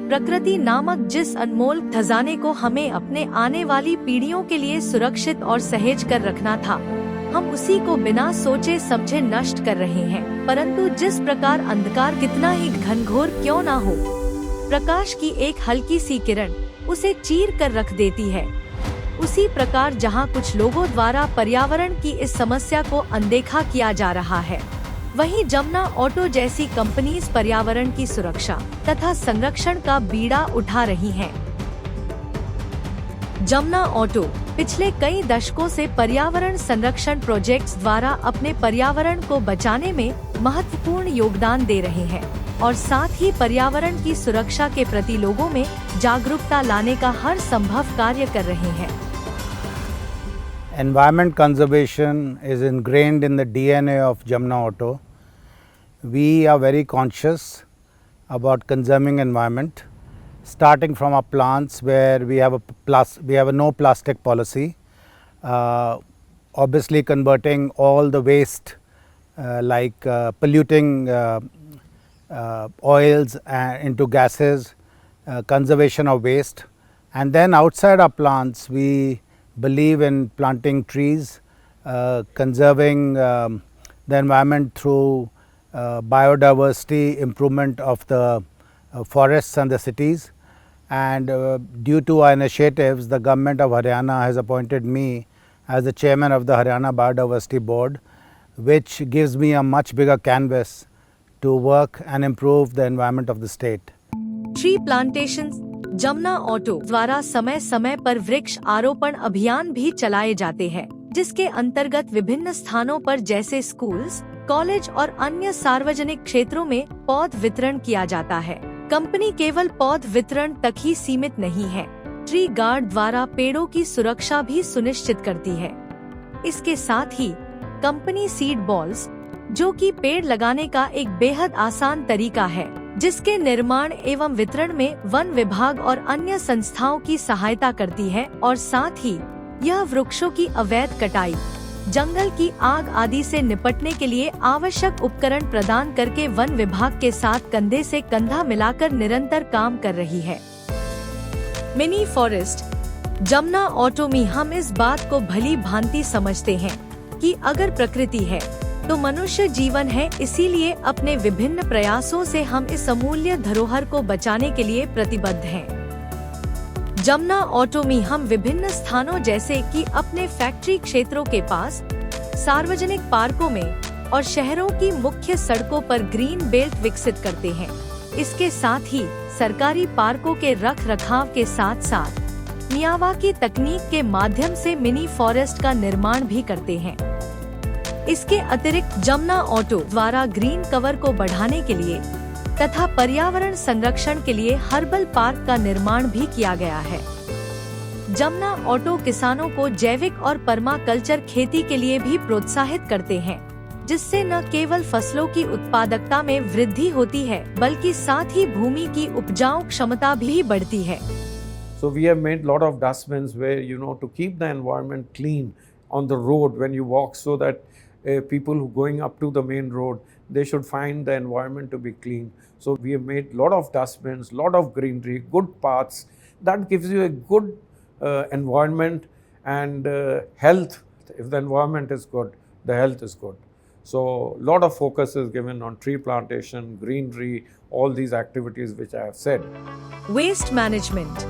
प्रकृति नामक जिस अनमोल खजाने को हमें अपने आने वाली पीढ़ियों के लिए सुरक्षित और सहेज कर रखना था, हम उसी को बिना सोचे समझे नष्ट कर रहे हैं। परंतु जिस प्रकार अंधकार कितना ही घनघोर क्यों ना हो, प्रकाश की एक हल्की सी किरण उसे चीर कर रख देती है, उसी प्रकार जहां कुछ लोगों द्वारा पर्यावरण की इस समस्या को अनदेखा किया जा रहा है, वहीं जमुना ऑटो जैसी कंपनीज पर्यावरण की सुरक्षा तथा संरक्षण का बीड़ा उठा रही हैं। जमुना ऑटो पिछले कई दशकों से पर्यावरण संरक्षण प्रोजेक्ट्स द्वारा अपने पर्यावरण को बचाने में महत्वपूर्ण योगदान दे रहे हैं और साथ ही पर्यावरण की सुरक्षा के प्रति लोगों में जागरूकता लाने का हर संभव कार्य कर रहे हैं। Environment conservation is ingrained in the DNA of Jamuna Auto. We are very conscious about conserving environment, starting from our plants where we have a no plastic policy, obviously converting all the waste like polluting oils into gases, conservation of waste, and then outside our plants we believe in planting trees, conserving the environment through biodiversity, improvement of the forests and the cities. And due to our initiatives, the government of Haryana has appointed me as the chairman of the Haryana Biodiversity Board, which gives me a much bigger canvas to work and improve the environment of the state. Tree plantations Jamuna auto द्वारा समय समय पर वृक्ष आरोपण अभियान भी चलाए जाते हैं, जिसके अंतर्गत विभिन्न स्थानों पर जैसे स्कूल्स, कॉलेज और अन्य सार्वजनिक क्षेत्रों में पौध वितरण किया जाता है। कंपनी केवल पौध वितरण तक ही सीमित नहीं है, ट्री गार्ड द्वारा पेड़ों की सुरक्षा भी सुनिश्चित करती है। इसके साथ ही कंपनी सीड बॉल्स, जो कि पेड़ लगाने का एक बेहद आसान तरीका है, जिसके निर्माण एवं वितरण में वन विभाग और अन्य संस्थाओं की सहायता करती है और साथ ही यह वृक्षों की अवैध कटाई, जंगल की आग आदि से निपटने के लिए आवश्यक उपकरण प्रदान करके वन विभाग के साथ कंधे से कंधा मिलाकर निरंतर काम कर रही है। मिनी फॉरेस्ट जमुना ऑटो में हम इस बात को भली भांति समझते हैं कि अगर प्रकृति है तो मनुष्य जीवन है, इसीलिए अपने विभिन्न प्रयासों से हम इस अमूल्य धरोहर को बचाने के लिए प्रतिबद्ध हैं। जमुना ऑटो में हम विभिन्न स्थानों जैसे कि अपने फैक्ट्री क्षेत्रों के पास, सार्वजनिक पार्कों में और शहरों की मुख्य सड़कों पर ग्रीन बेल्ट विकसित करते हैं। इसके साथ ही सरकारी पार्कों के रख रखाव के साथ साथ मियावाकी तकनीक के माध्यम से मिनी फॉरेस्ट का निर्माण भी करते हैं। इसके अतिरिक्त जमुना ऑटो द्वारा ग्रीन कवर को बढ़ाने के लिए तथा पर्यावरण संरक्षण के लिए हर्बल पार्क का निर्माण भी किया गया है। जमुना ऑटो किसानों को जैविक और पर्माकल्चर खेती के लिए भी प्रोत्साहित करते हैं, जिससे न केवल फसलों की उत्पादकता में वृद्धि होती है बल्कि साथ ही भूमि की उपजाऊ क्षमता भी बढ़ती है। So we have made lot of dustbins where to keep the environment clean on the road when you walk, so that people who going up to the main road, they should find the environment to be clean. So we have made lot of dustbins, lot of greenery, good paths. That gives you a good environment and health. If the environment is good, the health is good. So lot of focus is given on tree plantation, greenery, all these activities which I have said. Waste management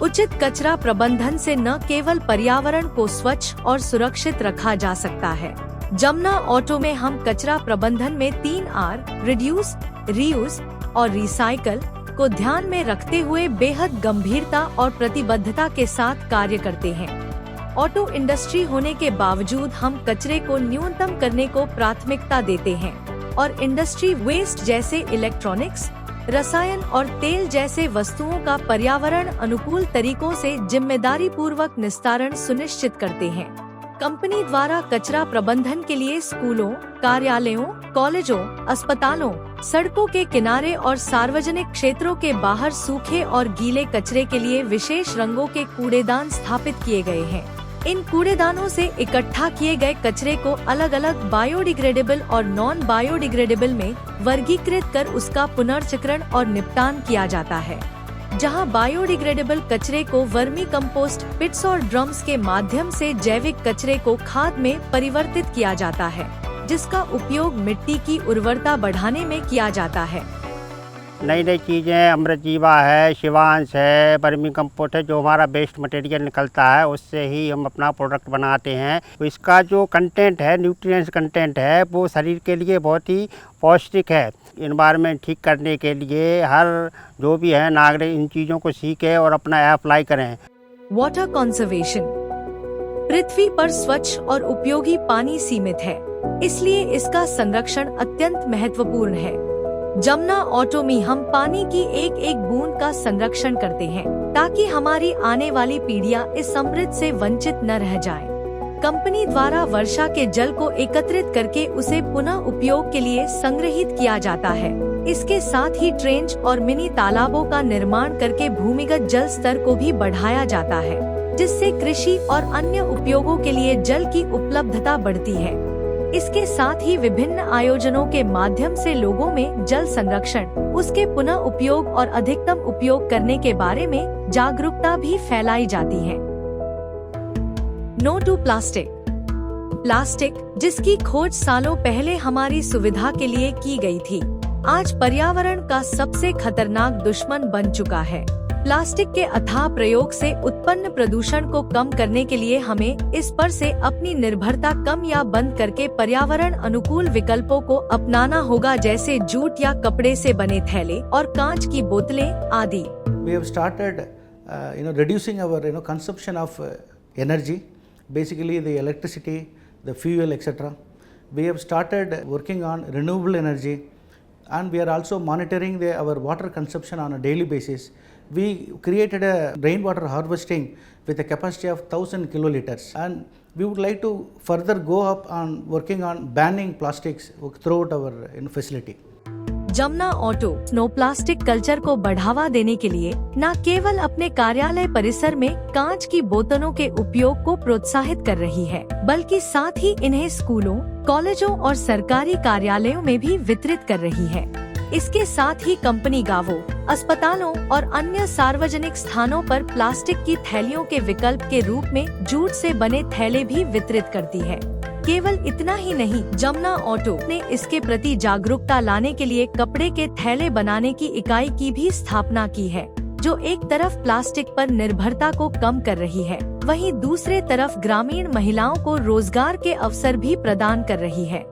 उचित कचरा प्रबंधन से न केवल पर्यावरण को स्वच्छ और सुरक्षित रखा जा सकता है। जमुना ऑटो में हम कचरा प्रबंधन में 3R रिड्यूस, रीयूज और रिसाइकल को ध्यान में रखते हुए बेहद गंभीरता और प्रतिबद्धता के साथ कार्य करते हैं। ऑटो इंडस्ट्री होने के बावजूद हम कचरे को न्यूनतम करने को प्राथमिकता देते हैं और इंडस्ट्री वेस्ट जैसे इलेक्ट्रॉनिक्स, रसायन और तेल जैसे वस्तुओं का पर्यावरण अनुकूल तरीकों से जिम्मेदारी पूर्वक निस्तारण सुनिश्चित करते हैं। कंपनी द्वारा कचरा प्रबंधन के लिए स्कूलों, कार्यालयों, कॉलेजों, अस्पतालों, सड़कों के किनारे और सार्वजनिक क्षेत्रों के बाहर सूखे और गीले कचरे के लिए विशेष रंगों के कूड़ेदान स्थापित किए गए हैं। इन कूड़ेदानों से इकट्ठा किए गए कचरे को अलग अलग बायोडिग्रेडेबल और नॉन बायोडिग्रेडेबल में वर्गीकृत कर उसका पुनर्चक्रण और निपटान किया जाता है। जहां बायोडिग्रेडेबल कचरे को वर्मी कंपोस्ट पिट्स और ड्रम्स के माध्यम से जैविक कचरे को खाद में परिवर्तित किया जाता है, जिसका उपयोग मिट्टी की उर्वरता बढ़ाने में किया जाता है। नई नई चीज़ें अमृत जीवा है, शिवांश है, वर्मी कंपोस्ट है, जो हमारा वेस्ट मटेरियल निकलता है उससे ही हम अपना प्रोडक्ट बनाते हैं। तो इसका जो कंटेंट है, न्यूट्रिएंट्स कंटेंट है, वो शरीर के लिए बहुत ही पौष्टिक है। एनवायरनमेंट ठीक करने के लिए हर जो भी है नागरिक इन चीज़ों को सीखे और अपना अप्लाई करें। Water conservation. पृथ्वी पर स्वच्छ और उपयोगी पानी सीमित है, इसलिए इसका संरक्षण अत्यंत महत्वपूर्ण है। जमुना ऑटो में हम पानी की एक एक बूंद का संरक्षण करते हैं ताकि हमारी आने वाली पीढ़ियां इस समृद्ध से वंचित न रह जाएं। कंपनी द्वारा वर्षा के जल को एकत्रित करके उसे पुनः उपयोग के लिए संग्रहित किया जाता है। इसके साथ ही ट्रेंच और मिनी तालाबों का निर्माण करके भूमिगत जल स्तर को भी बढ़ाया जाता है, जिससे कृषि और अन्य उपयोगों के लिए जल की उपलब्धता बढ़ती है। इसके साथ ही विभिन्न आयोजनों के माध्यम से लोगों में जल संरक्षण, उसके पुनः उपयोग और अधिकतम उपयोग करने के बारे में जागरूकता भी फैलाई जाती है। No to plastic. प्लास्टिक, जिसकी खोज सालों पहले हमारी सुविधा के लिए की गई थी, आज पर्यावरण का सबसे खतरनाक दुश्मन बन चुका है। प्लास्टिक के अथाह प्रयोग से उत्पन्न प्रदूषण को कम करने के लिए हमें इस पर से अपनी निर्भरता कम या बंद करके पर्यावरण अनुकूल विकल्पों को अपनाना होगा, जैसे जूट या कपड़े से बने थैले और कांच की बोतलें आदि। We have started, reducing our, consumption of energy, basically the electricity, the fuel, etc. We have started working on renewable energy, and we are also monitoring our water consumption on a daily basis. We created a rainwater harvesting with a capacity of 1000 kiloliters, and we would like to further go up on working on banning plastics throughout our facility. Jamuna auto no plastic culture को बढ़ावा देने के लिए न केवल अपने कार्यालय परिसर में कांच की बोतलों के उपयोग को प्रोत्साहित कर रही है, बल्कि साथ ही इन्हें स्कूलों, कॉलेजों और सरकारी कार्यालयों में भी वितरित कर रही है। इसके साथ ही कंपनी गांवों, अस्पतालों और अन्य सार्वजनिक स्थानों पर प्लास्टिक की थैलियों के विकल्प के रूप में जूट से बने थैले भी वितरित करती है। केवल इतना ही नहीं, जमुना ऑटो ने इसके प्रति जागरूकता लाने के लिए कपड़े के थैले बनाने की इकाई की भी स्थापना की है, जो एक तरफ प्लास्टिक पर निर्भरता को कम कर रही है, वहीं दूसरे तरफ ग्रामीण महिलाओं को रोजगार के अवसर भी प्रदान कर रही है।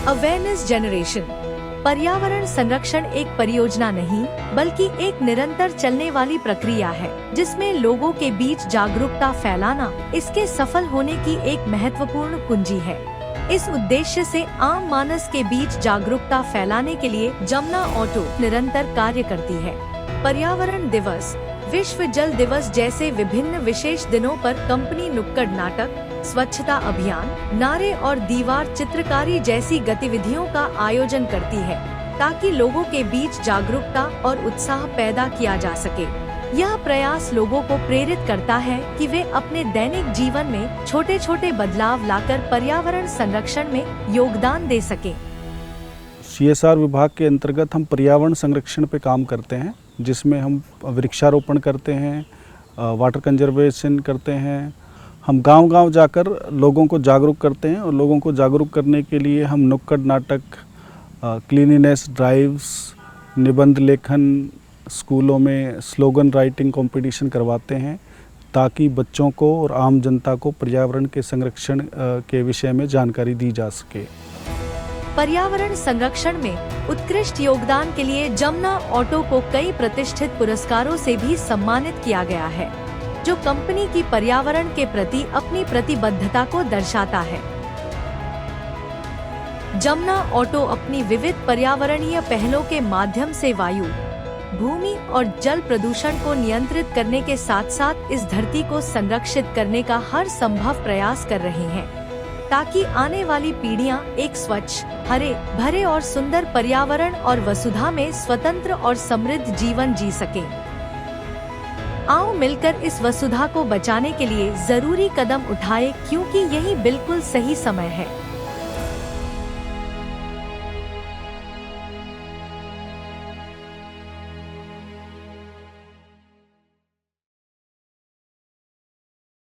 Awareness generation. पर्यावरण संरक्षण एक परियोजना नहीं, बल्कि एक निरंतर चलने वाली प्रक्रिया है, जिसमें लोगों के बीच जागरूकता फैलाना इसके सफल होने की एक महत्वपूर्ण कुंजी है। इस उद्देश्य से आम मानस के बीच जागरूकता फैलाने के लिए जमुना ऑटो निरंतर कार्य करती है। पर्यावरण दिवस, विश्व जल दिवस जैसे विभिन्न विशेष दिनों पर कंपनी नुक्कड़ नाटक, स्वच्छता अभियान, नारे और दीवार चित्रकारी जैसी गतिविधियों का आयोजन करती है, ताकि लोगों के बीच जागरूकता और उत्साह पैदा किया जा सके। यह प्रयास लोगों को प्रेरित करता है कि वे अपने दैनिक जीवन में छोटे छोटे बदलाव लाकर पर्यावरण संरक्षण में योगदान दे सके। CSR विभाग के अंतर्गत हम पर्यावरण संरक्षण पे काम करते हैं, जिसमें हम वृक्षारोपण करते हैं, वाटर कंजर्वेशन करते हैं। हम गांव-गांव जाकर लोगों को जागरूक करते हैं और लोगों को जागरूक करने के लिए हम नुक्कड़ नाटक, क्लीनिनेस ड्राइव्स, निबंध लेखन, स्कूलों में स्लोगन राइटिंग कंपटीशन करवाते हैं, ताकि बच्चों को और आम जनता को पर्यावरण के संरक्षण के विषय में जानकारी दी जा सके। पर्यावरण संरक्षण में उत्कृष्ट योगदान के लिए जमुना ऑटो को कई प्रतिष्ठित पुरस्कारों से भी सम्मानित किया गया है, जो कंपनी की पर्यावरण के प्रति अपनी प्रतिबद्धता को दर्शाता है। जमुना ऑटो अपनी विविध पर्यावरणीय पहलों के माध्यम से वायु, भूमि और जल प्रदूषण को नियंत्रित करने के साथ साथ इस धरती को संरक्षित करने का हर संभव प्रयास कर रहे हैं, ताकि आने वाली पीढ़ियां एक स्वच्छ, हरे भरे और सुंदर पर्यावरण और वसुधा में स्वतंत्र और समृद्ध जीवन जी सकें। आओ मिलकर इस वसुधा को बचाने के लिए जरूरी कदम उठाएं, क्योंकि यही बिल्कुल सही समय है।